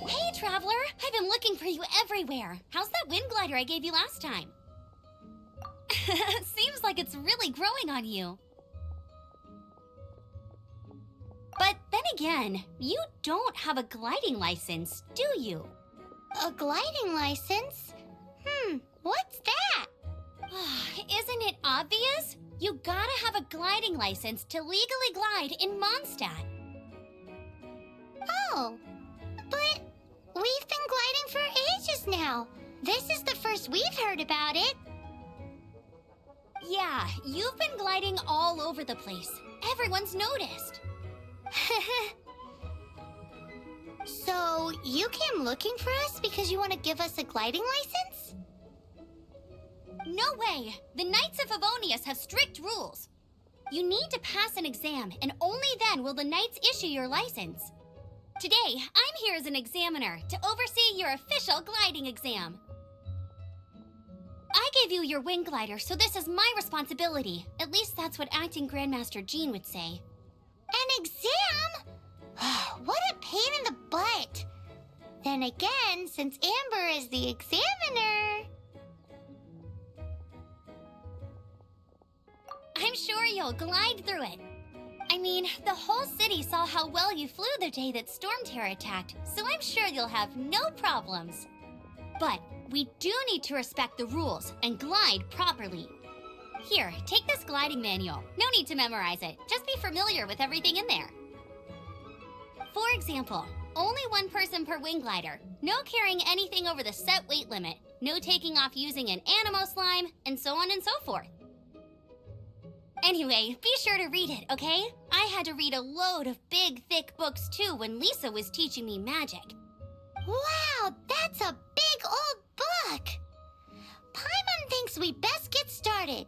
Hey, Traveler! I've been looking for you everywhere. How's that wind glider I gave you last time? Seems like it's really growing on you. But then again, you don't have a gliding license, do you? A gliding license? What's that? Isn't it obvious? You gotta have a gliding license to legally glide in Mondstadt. Oh, but we've been gliding for ages now. This is the first we've heard about it. Yeah, you've been gliding all over the place. Everyone's noticed. So, you came looking for us because you want to give us a gliding license? No way! The Knights of Favonius have strict rules. You need to pass an exam, and only then will the Knights issue your license. Today, I'm here as an examiner to oversee your official gliding exam. I gave you your wing glider, so this is my responsibility. At least that's what Acting Grandmaster Jean would say. An exam? What a pain in the butt. Then again, since Amber is the examiner... I'm sure you'll glide through it. I mean, the whole city saw how well you flew the day that Storm Terror attacked, so I'm sure you'll have no problems. But we do need to respect the rules and glide properly. Here, take this gliding manual. No need to memorize it. Just be familiar with everything in there. For example, only one person per wing glider, no carrying anything over the set weight limit, no taking off using an animo slime, and so on and so forth. Anyway, be sure to read it, okay? I had to read a load of big, thick books too when Lisa was teaching me magic. Wow, that's a big old book! Paimon thinks we best get started.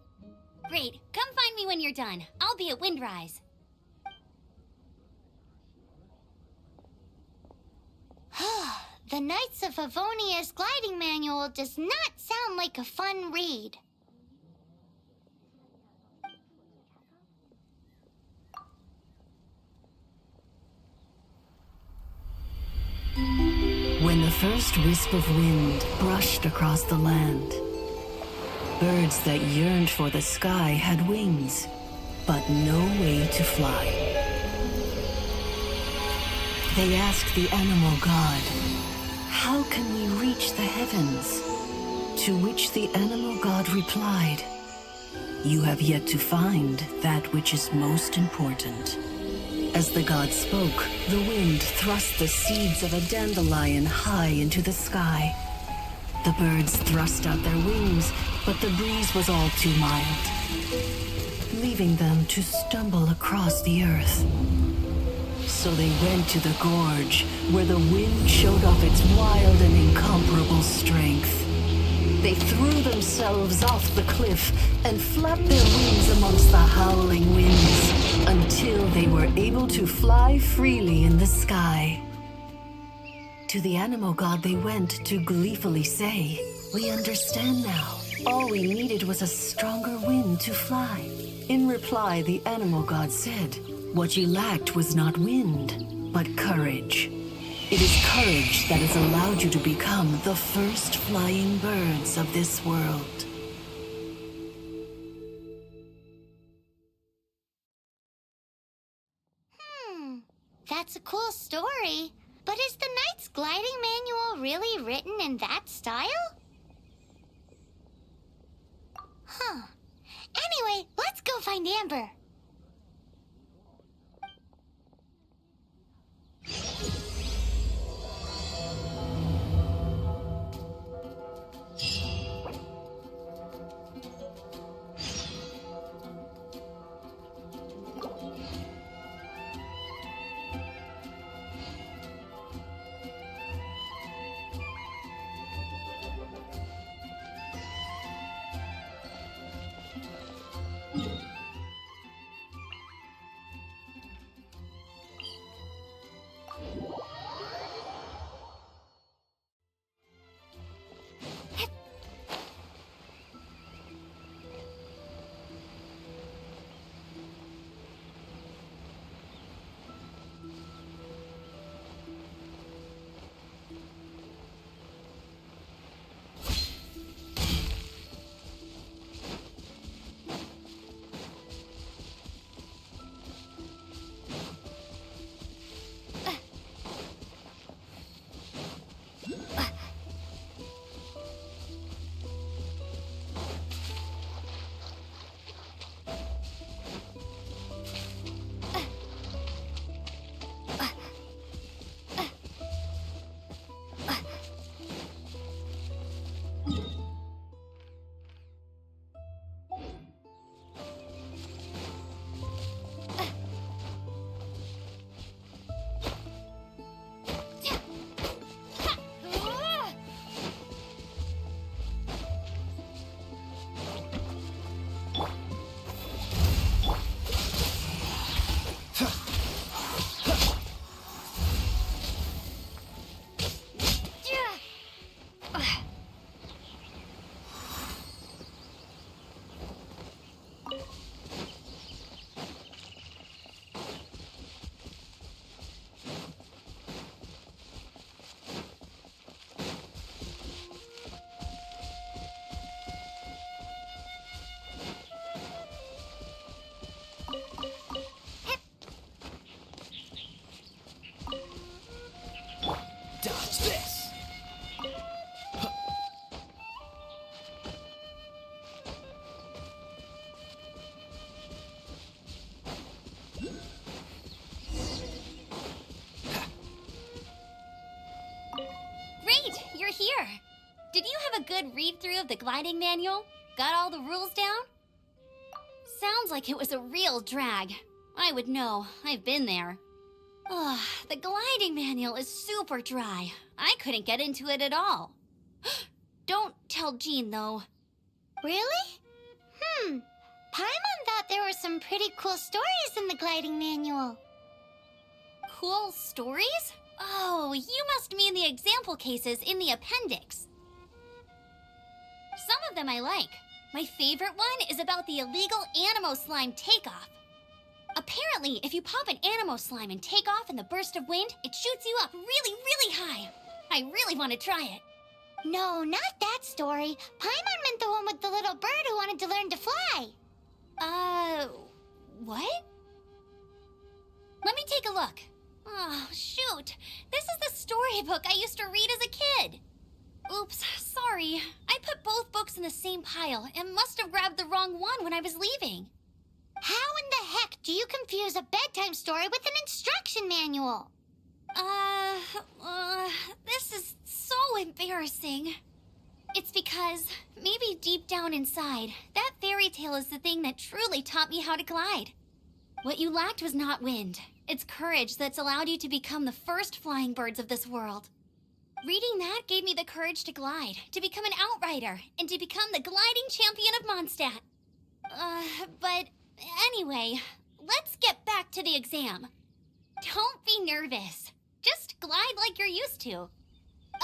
Great, come find me when you're done. I'll be at Windrise. The Knights of Favonius gliding manual does not sound like a fun read. When the first wisp of wind brushed across the land, birds that yearned for the sky had wings, but no way to fly. They asked the animal god, "How can we reach the heavens?" To which the animal god replied, "You have yet to find that which is most important." As the god spoke, the wind thrust the seeds of a dandelion high into the sky. The birds thrust out their wings, but the breeze was all too mild, leaving them to stumble across the earth. So they went to the gorge, where the wind showed off its wild and incomparable strength. They threw themselves off the cliff and flapped their wings amongst the howling winds until they were able to fly freely in the sky. To the animal god they went to gleefully say, "We understand now. All we needed was a stronger wind to fly." In reply, the animal god said, "What you lacked was not wind, but courage. It is courage that has allowed you to become the first flying birds of this world." That's a cool story. But is the Knight's gliding manual really written in that style? Anyway, let's go find Amber. good read-through of the gliding manual? Got all the rules down? Sounds like it was a real drag. I would know. I've been there. Ugh, the gliding manual is super dry. I couldn't get into it at all. Don't tell Jean, though. Really? Paimon thought there were some pretty cool stories in the gliding manual. Cool stories? Oh, you must mean the example cases in the appendix. Some of them I like. My favorite one is about the illegal Animo Slime takeoff. Apparently, if you pop an Animo Slime and take off in the burst of wind, it shoots you up really, really high. I really want to try it. No, not that story. Paimon meant the one with the little bird who wanted to learn to fly. What? Let me take a look. Oh, shoot. This is the storybook I used to read as a kid. Oops, sorry. I put both books in the same pile and must have grabbed the wrong one when I was leaving. How in the heck do you confuse a bedtime story with an instruction manual? This is so embarrassing. It's because, maybe deep down inside, that fairy tale is the thing that truly taught me how to glide. What you lacked was not wind. It's courage that's allowed you to become the first flying birds of this world. Reading that gave me the courage to glide, to become an outrider, and to become the gliding champion of Mondstadt. But anyway, let's get back to the exam. Don't be nervous. Just glide like you're used to.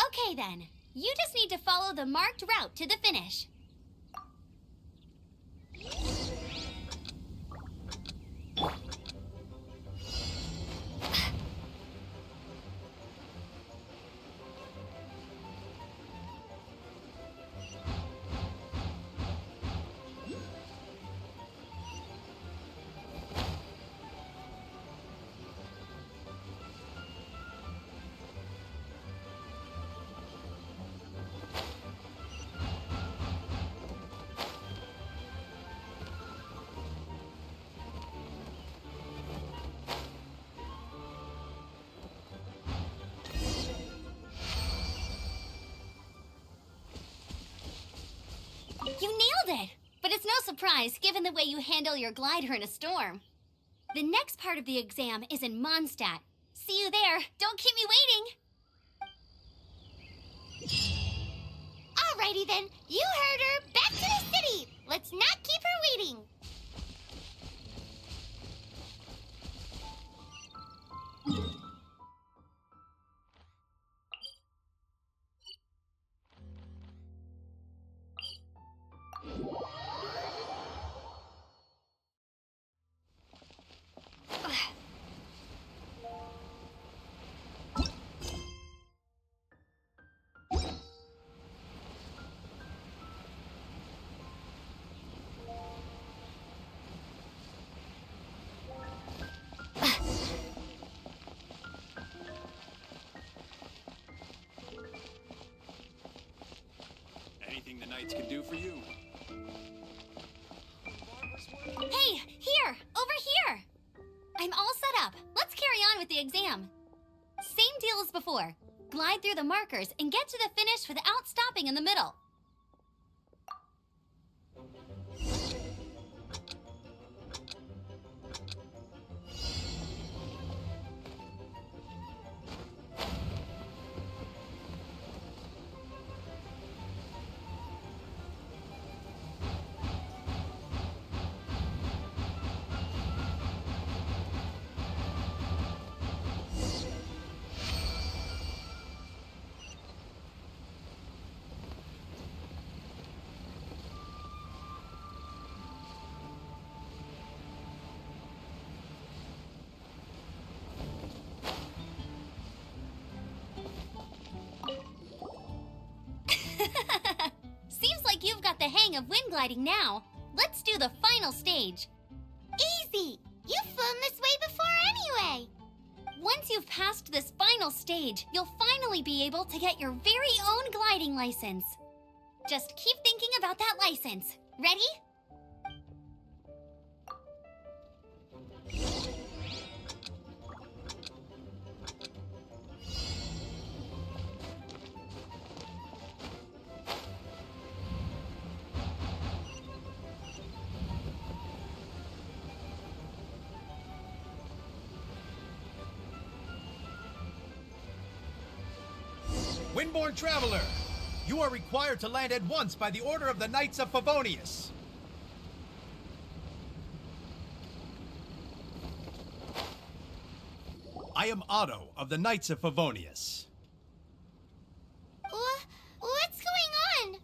Okay then, you just need to follow the marked route to the finish. You nailed it! But it's no surprise, given the way you handle your glider in a storm. The next part of the exam is in Mondstadt. See you there. Don't keep me waiting! Alrighty then, you heard her. Back to the city. Let's not keep her waiting. Anything the Knights can do for you. Hey, here! Over here! I'm all set up. Let's carry on with the exam. Same deal as before. Glide through the markers and get to the finish without stopping in the middle. Seems like you've got the hang of wind gliding now. Let's do the final stage. Easy. You've flown this way before anyway. Once you've passed this final stage, you'll finally be able to get your very own gliding license. Just keep thinking about that license. Ready? Windborn Traveler, you are required to land at once by the order of the Knights of Favonius. I am Otto of the Knights of Favonius. What's going on?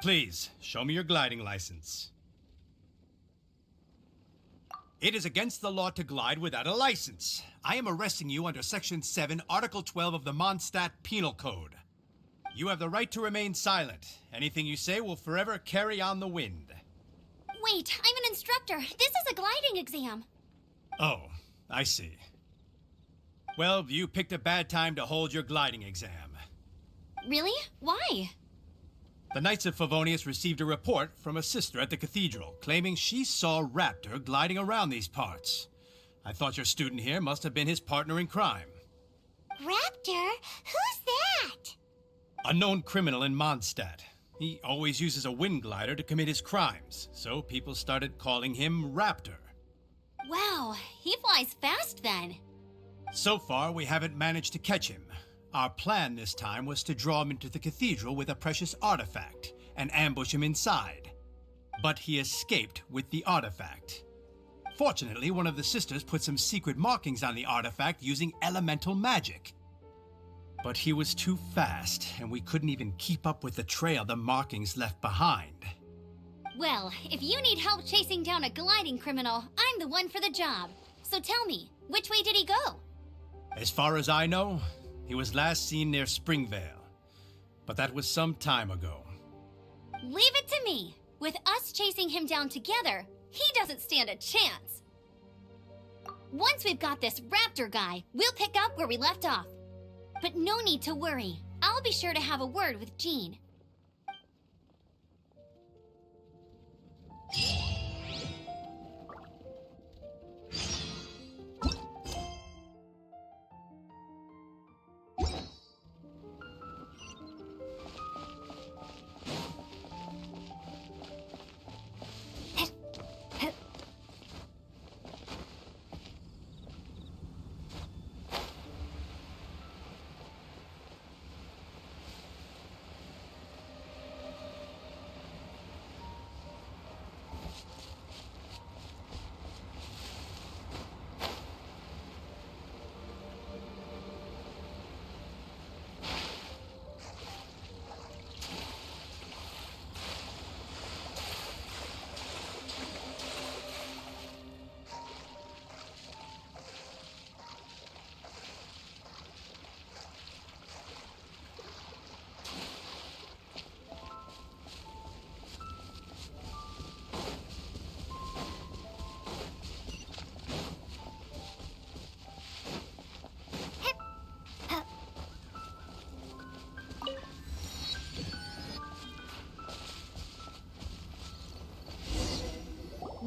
Please, show me your gliding license. It is against the law to glide without a license. I am arresting you under Section 7, Article 12 of the Mondstadt Penal Code. You have the right to remain silent. Anything you say will forever carry on the wind. Wait, I'm an instructor. This is a gliding exam. Oh, I see. Well, you picked a bad time to hold your gliding exam. Really? Why? The Knights of Favonius received a report from a sister at the cathedral claiming she saw Raptor gliding around these parts. I thought your student here must have been his partner in crime. Raptor? Who's that? A known criminal in Mondstadt. He always uses a wind glider to commit his crimes, so people started calling him Raptor. Wow, he flies fast then. So far, we haven't managed to catch him. Our plan this time was to draw him into the cathedral with a precious artifact and ambush him inside. But he escaped with the artifact. Fortunately, one of the sisters put some secret markings on the artifact using elemental magic. But he was too fast, and we couldn't even keep up with the trail the markings left behind. Well, if you need help chasing down a gliding criminal, I'm the one for the job. So tell me, which way did he go? As far as I know, he was last seen near Springvale. But that was some time ago. Leave it to me. With us chasing him down together, he doesn't stand a chance. Once we've got this Raptor guy, we'll pick up where we left off. But no need to worry. I'll be sure to have a word with Jean.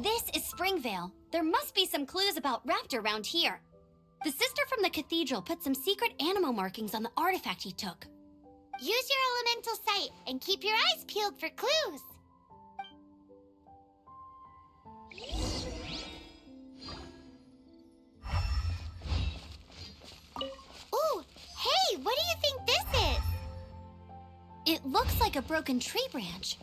This is Springvale. There must be some clues about Raptor around here. The sister from the cathedral put some secret animal markings on the artifact he took. Use your elemental sight and keep your eyes peeled for clues. Ooh, hey, what do you think this is? It looks like a broken tree branch.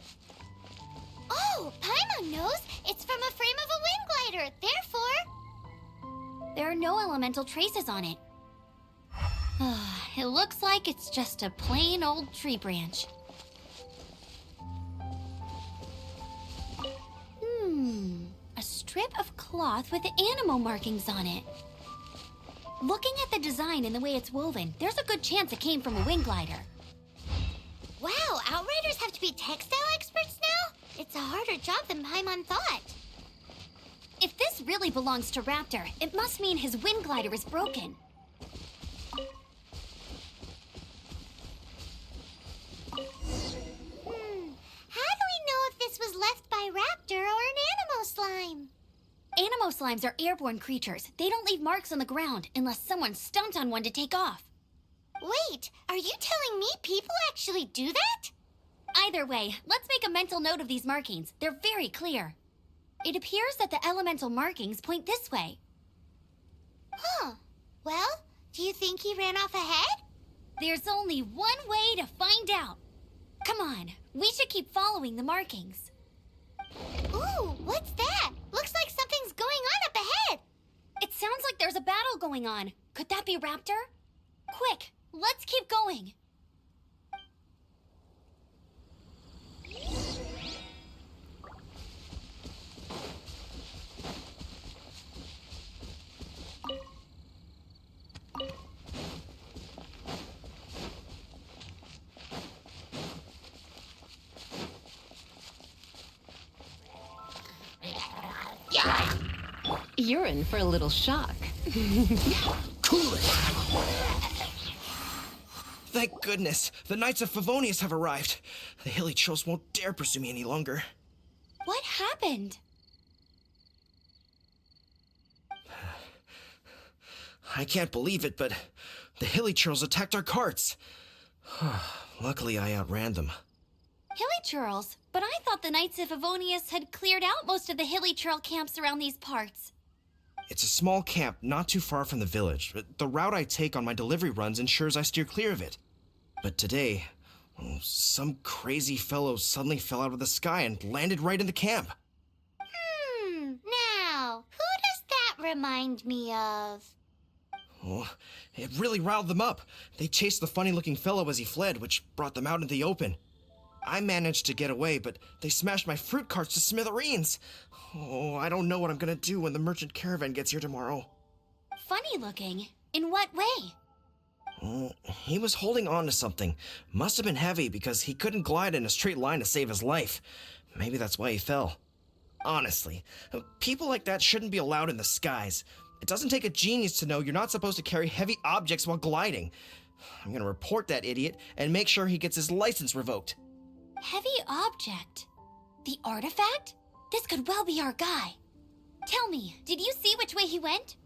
Oh, Paimon knows. It's from a frame of a wind glider. Therefore, There are no elemental traces on it. It looks like it's just a plain old tree branch. A strip of cloth with animal markings on it. Looking at the design and the way it's woven, there's a good chance it came from a wind glider. wow, Outriders have to be textile experts now? It's a harder job than Paimon thought. If this really belongs to Raptor, it must mean his wind glider is broken. How do we know if this was left by Raptor or an animal slime? Animo slimes are airborne creatures. They don't leave marks on the ground unless someone stomped on one to take off. Wait, are you telling me people actually do that? Either way, let's make a mental note of these markings. They're very clear. It appears that the elemental markings point this way. Huh. Well, Do you think he ran off ahead? There's only one way to find out. Come on, we should keep following the markings. Ooh, what's that? Looks like something's going on up ahead. It sounds like there's a battle going on. Could that be Raptor? Quick, let's keep going. You're in for a little shock. Cool it! Thank goodness, the Knights of Favonius have arrived. The hilly trolls won't dare pursue me any longer. What happened? I can't believe it, but the hilly trolls attacked our carts. Luckily, I outran them. Hilly Churls? But I thought the Knights of Favonius had cleared out most of the Hilly Churl camps around these parts. It's a small camp not too far from the village. The route I take on my delivery runs ensures I steer clear of it. But today, some crazy fellow suddenly fell out of the sky and landed right in the camp. Now, who does that remind me of? Oh, it really riled them up. They chased the funny-looking fellow as he fled, which brought them out into the open. I managed to get away, but they smashed my fruit carts to smithereens. Oh, I don't know what I'm gonna do when the merchant caravan gets here tomorrow. Funny looking? In what way? Oh, he was holding on to something. Must have been heavy because he couldn't glide in a straight line to save his life. Maybe that's why he fell. Honestly, people like that shouldn't be allowed in the skies. It doesn't take a genius to know you're not supposed to carry heavy objects while gliding. I'm gonna report that idiot and make sure he gets his license revoked. Heavy object? The artifact? This could well be our guy. Tell me, did you see which way he went?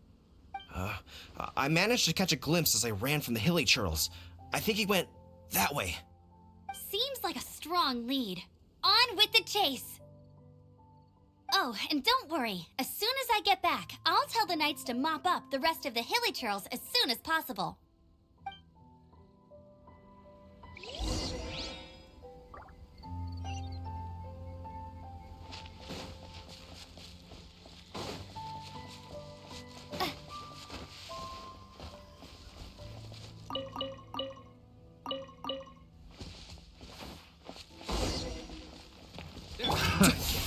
I managed to catch a glimpse as I ran from the hilly churls. I think he went that way. Seems like a strong lead. On with the chase! Oh, and don't worry. As soon as I get back, I'll tell the knights to mop up the rest of the hilly churls as soon as possible.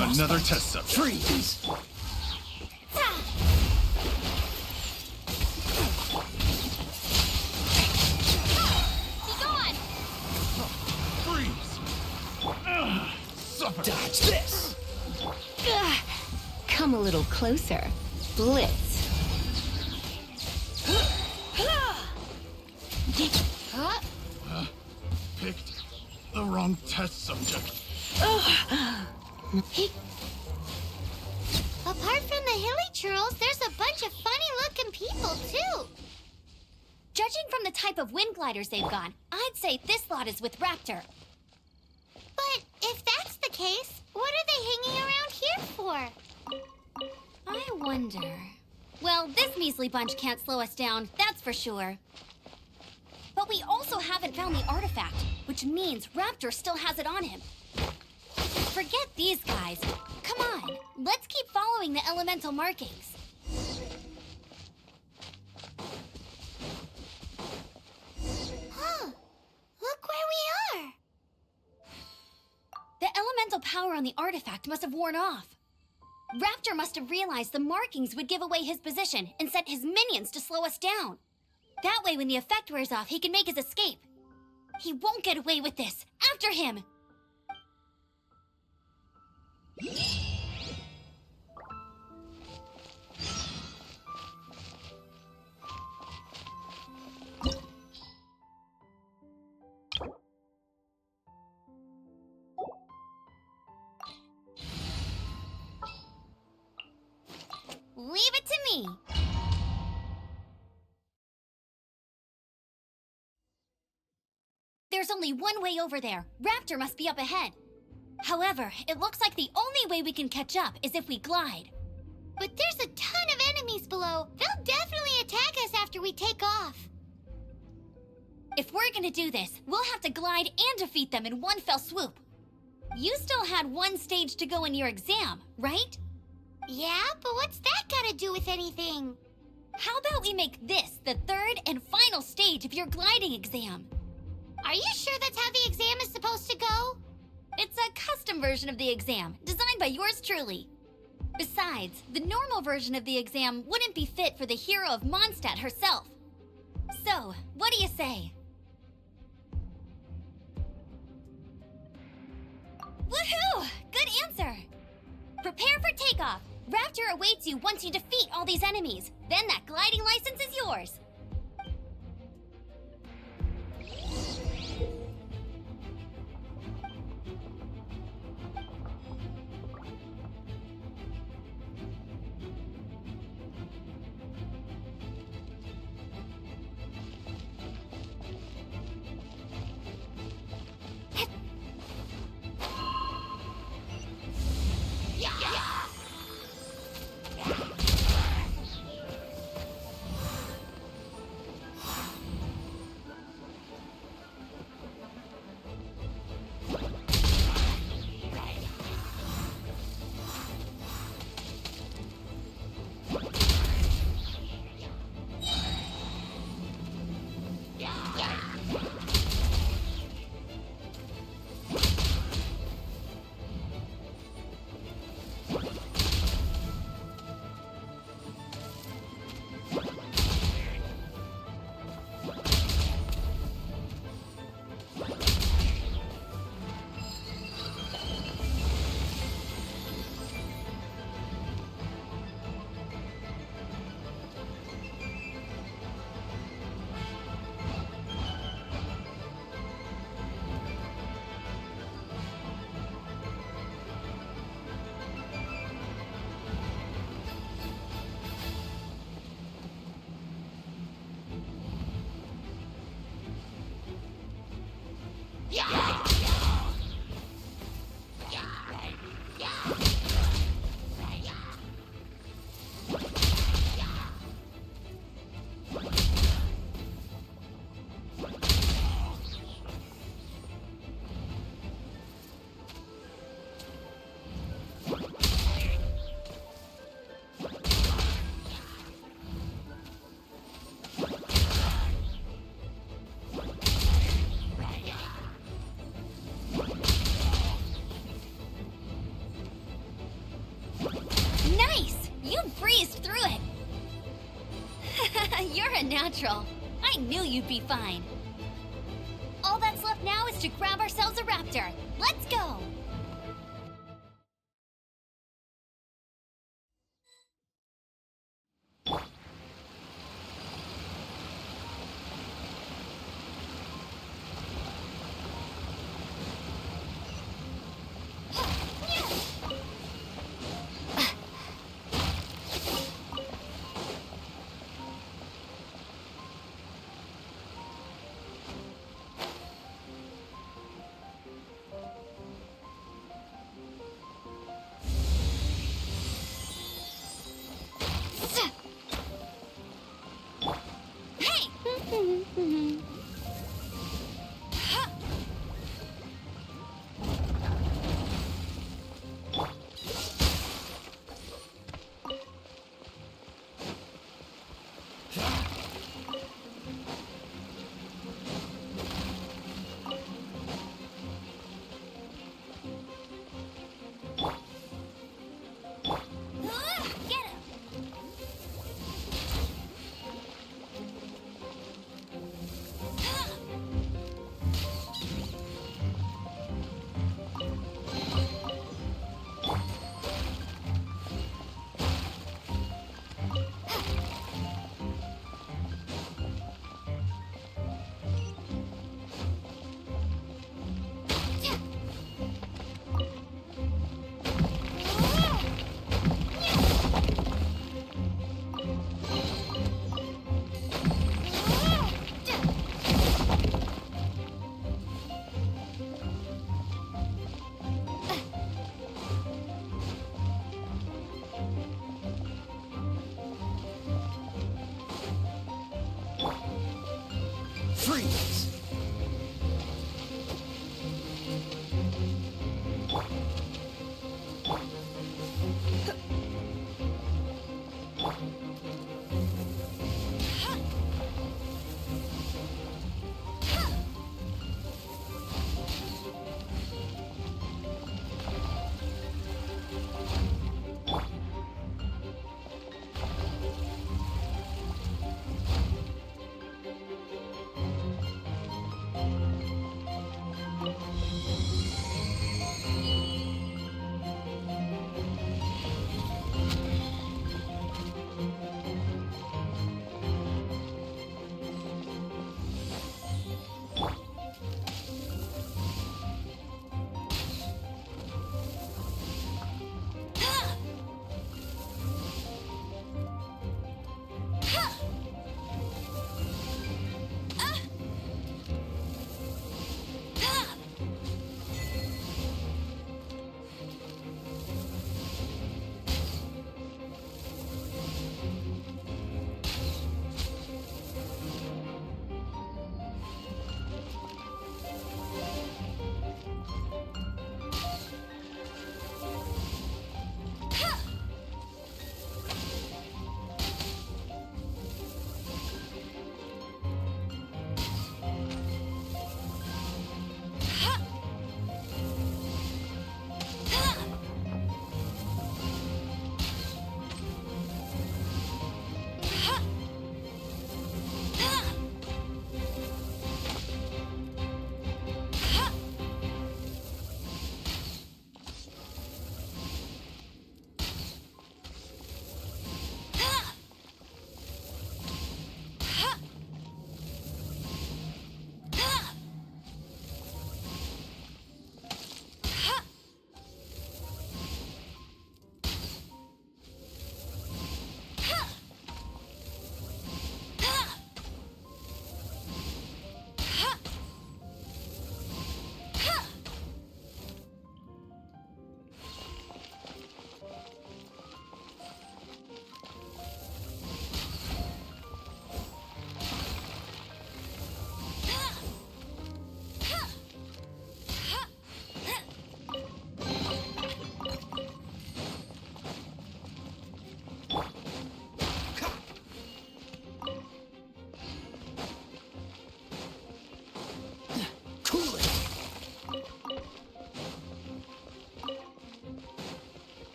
Another test subject. Freeze! Be gone! Freeze! Suffocate! Dodge this! Come a little closer. Blitz. Picked the wrong test subject. Apart from the hilly churls, there's a bunch of funny-looking people, too. Judging from the type of wind gliders they've got, I'd say this lot is with Raptor. But if that's the case, what are they hanging around here for? I wonder... Well, this measly bunch can't slow us down, that's for sure. But we also haven't found the artifact, which means Raptor still has it on him. Forget these guys. Come on, let's keep following the elemental markings. Huh. Look where we are. The elemental power on the artifact must have worn off. Raptor must have realized the markings would give away his position and sent his minions to slow us down. That way, when the effect wears off, he can make his escape. He won't get away with this. After him! Leave it to me. There's only one way over there. Raptor must be up ahead. However, it looks like the only way we can catch up is if we glide. But there's a ton of enemies below. They'll definitely attack us after we take off. If we're gonna do this, we'll have to glide and defeat them in one fell swoop. You still had one stage to go in your exam, right? Yeah, but what's that gotta do with anything? How about we make this the third and final stage of your gliding exam? Are you sure that's how the exam is supposed to go? It's a custom version of the exam, designed by yours truly. Besides, the normal version of the exam wouldn't be fit for the hero of Mondstadt herself. So, what do you say? Woohoo! Good answer! Prepare for takeoff! Raptor awaits you once you defeat all these enemies. Then that gliding license is yours. Nice! You breezed through it! You're a natural. I knew you'd be fine. All that's left now is to grab ourselves a raptor. Let's go!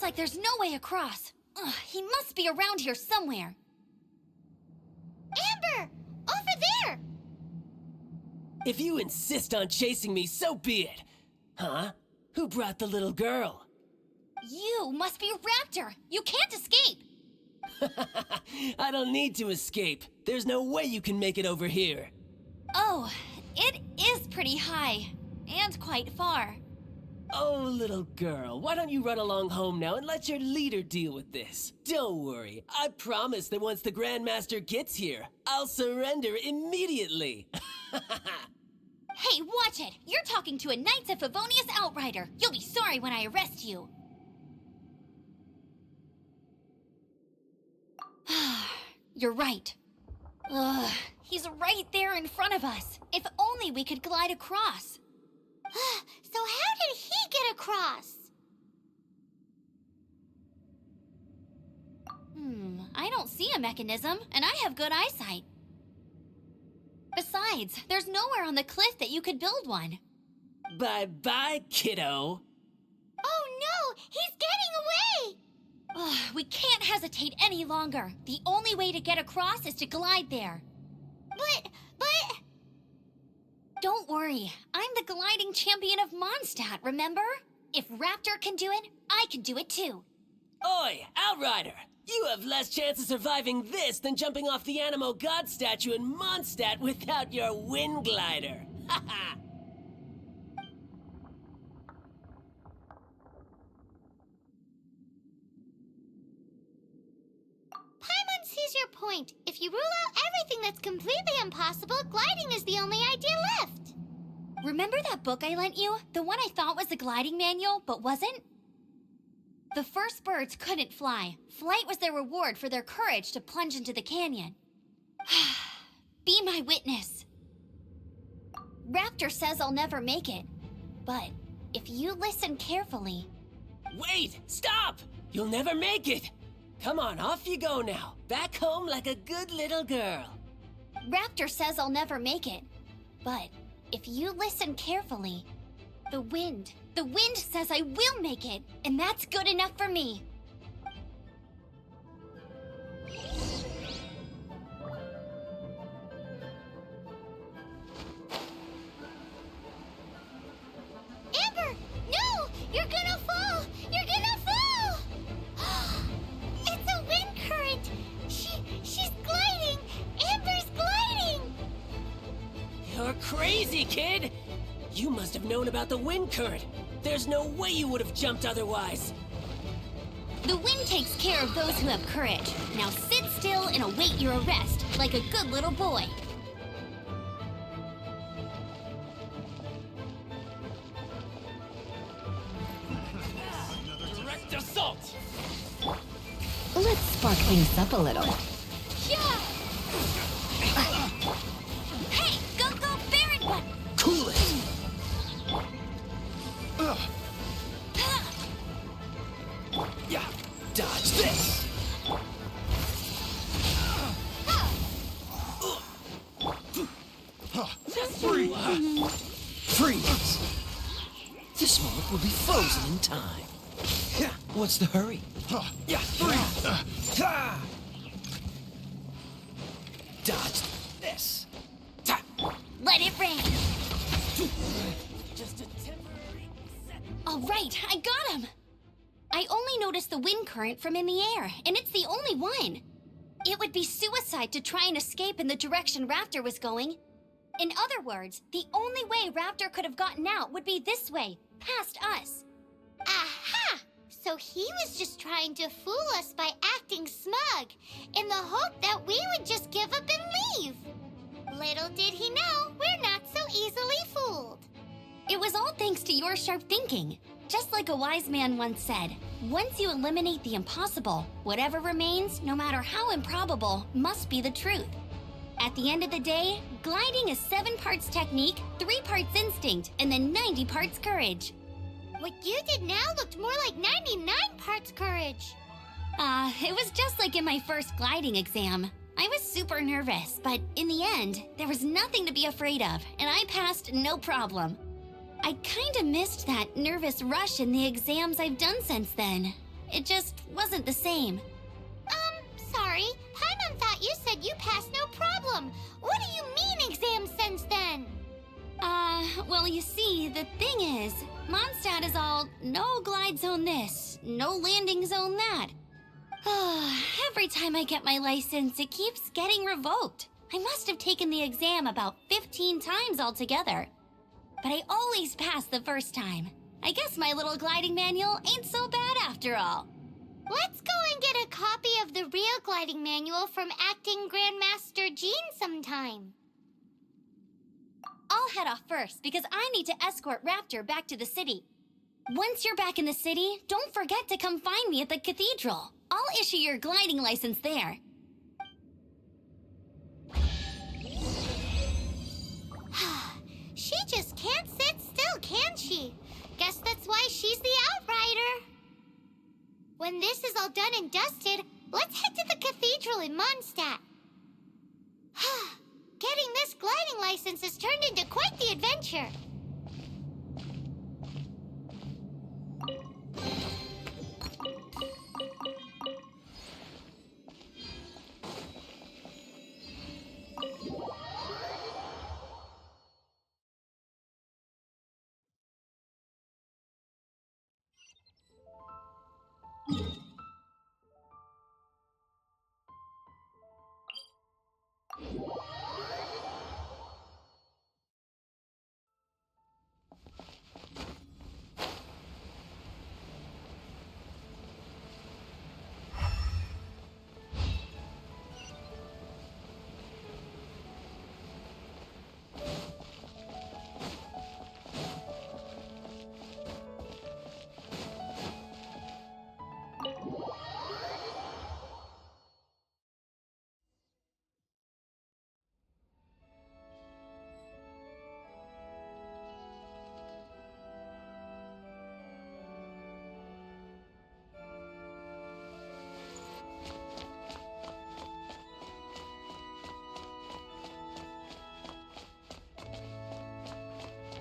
like there's no way across. Ugh, he must be around here somewhere. Amber! Over there! If you insist on chasing me, so be it. Huh? Who brought the little girl? You must be Raptor. You can't escape. I don't need to escape. There's no way you can make it over here. Oh, it is pretty high. And quite far. Oh, little girl, why don't you run along home now and let your leader deal with this? Don't worry, I promise that once the Grandmaster gets here, I'll surrender immediately. Hey, watch it! You're talking to a Knights of Favonius outrider. You'll be sorry when I arrest you. You're right. Ugh, he's right there in front of us. If only we could glide across. So how did he get across? I don't see a mechanism, and I have good eyesight. Besides, there's nowhere on the cliff that you could build one. Bye-bye, kiddo. Oh no! He's getting away! Ugh, we can't hesitate any longer. The only way to get across is to glide there. But... Don't worry, I'm the gliding champion of Mondstadt, remember? If Raptor can do it, I can do it too. Oi, Outrider! You have less chance of surviving this than jumping off the Animo God statue in Mondstadt without your wind glider. Haha! Paimon sees your point. If you rule out everything that's completely impossible, gliding is the only idea left. Remember that book I lent you? The one I thought was the gliding manual, but wasn't? The first birds couldn't fly. Flight was their reward for their courage to plunge into the canyon. Be my witness. Raptor says I'll never make it. But if you listen carefully... Wait! Stop! You'll never make it! Come on, off you go now. Back home like a good little girl. Raptor says I'll never make it. But if you listen carefully, the wind says I will make it, and that's good enough for me. Amber! No! You're gonna fall! You're gonna fall! It's a wind current! She's gliding! Amber's gliding! You're crazy, kid! You must have known about the wind current. There's no way you would have jumped otherwise. The wind takes care of those who have courage. Now sit still and await your arrest, like a good little boy. Direct assault! Let's spark things up a little. Yeah! Hey, go, Baron One! Cool it! Yeah, dodge this! Freeze! This moment will be frozen in time. What's the hurry? Yeah, freeze! Dodge this. Let it rain! Just a temporary setback. All right, I got him! I only noticed the wind current from in the air, and it's the only one. It would be suicide to try and escape in the direction Raptor was going. In other words, the only way Raptor could have gotten out would be this way, past us. Aha! So he was just trying to fool us by acting smug, in the hope that we would just give up and leave. Little did he know, we're not so easily fooled. It was all thanks to your sharp thinking. Just like a wise man once said, once you eliminate the impossible, whatever remains, no matter how improbable, must be the truth. At the end of the day, gliding is 7 parts technique, 3 parts instinct, and then 90 parts courage. What you did now looked more like 99 parts courage. It was just like in my first gliding exam. I was super nervous, but in the end, there was nothing to be afraid of, and I passed no problem. I kinda missed that nervous rush in the exams I've done since then. It just wasn't the same. Sorry. Paimon thought you said you passed no problem. What do you mean exam sense then? Well, you see, the thing is, Mondstadt is all no glide zone this, no landing zone that. Every time I get my license, it keeps getting revoked. I must have taken the exam about 15 times altogether. But I always pass the first time. I guess my little gliding manual ain't so bad after all. Let's go and get a copy of the real gliding manual from Acting Grandmaster Jean sometime. I'll head off first because I need to escort Raptor back to the city. Once you're back in the city, don't forget to come find me at the cathedral. I'll issue your gliding license there. She just can't sit still, can she? Guess that's why she's the Outrider. When this is all done and dusted, let's head to the cathedral in Mondstadt. Getting this gliding license has turned into quite the adventure.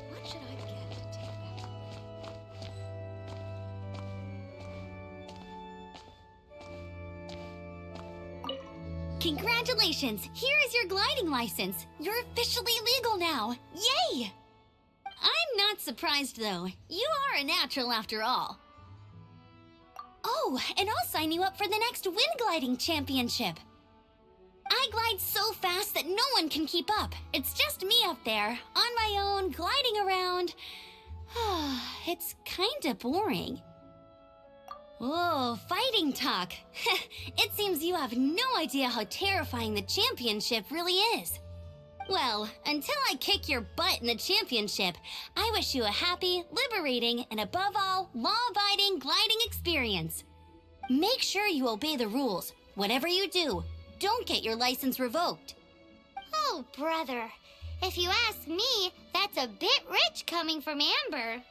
What should I get to take back with me? Congratulations! Here is your gliding license. You're officially legal now. Yay! I'm not surprised, though. You are a natural after all. Oh, and I'll sign you up for the next wind gliding championship. I glide so fast that no one can keep up. It's just me up there, on my own, gliding around. It's kinda boring. Oh, fighting talk. It seems you have no idea how terrifying the championship really is. Well, until I kick your butt in the championship, I wish you a happy, liberating, and above all, law-abiding gliding experience. Make sure you obey the rules. Whatever you do, don't get your license revoked. Oh, brother. If you ask me, that's a bit rich coming from Amber.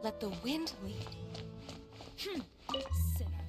Let the wind lead. Sinner.